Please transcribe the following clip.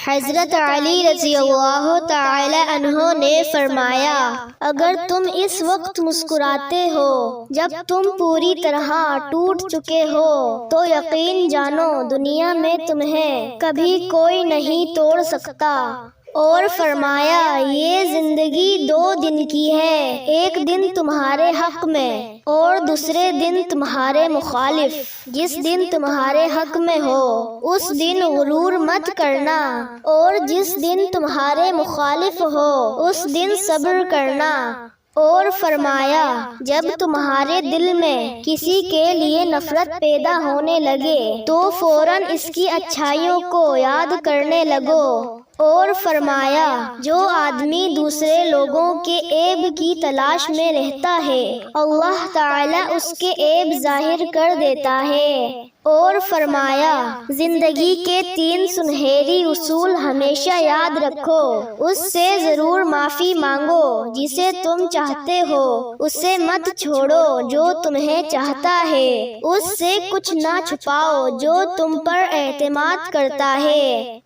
حضرت علی رضی اللہ تعالی عنہ نے فرمایا، اگر تم اس وقت مسکراتے ہو جب تم پوری طرح ٹوٹ چکے ہو تو یقین جانو دنیا میں تمہیں کبھی کوئی نہیں توڑ سکتا۔ اور فرمایا، یہ زندگی 2 دن کی ہے، ایک دن تمہارے حق میں اور دوسرے دن تمہارے مخالف۔ جس دن تمہارے حق میں ہو اس دن غرور مت کرنا، اور جس دن تمہارے مخالف ہو اس دن صبر کرنا۔ اور فرمایا، جب تمہارے دل میں کسی کے لیے نفرت پیدا ہونے لگے تو فوراً اس کی اچھائیوں کو یاد کرنے لگو۔ اور فرمایا، جو آدمی دوسرے لوگوں کے عیب کی تلاش میں رہتا ہے اللہ تعالیٰ اس کے عیب ظاہر کر دیتا ہے۔ اور فرمایا، زندگی کے 3 سنہری اصول ہمیشہ یاد رکھو، اس سے ضرور معافی مانگو جسے تم چاہتے ہو، اسے مت چھوڑو جو تمہیں چاہتا ہے، اس سے کچھ نہ چھپاؤ جو تم پر اعتماد کرتا ہے۔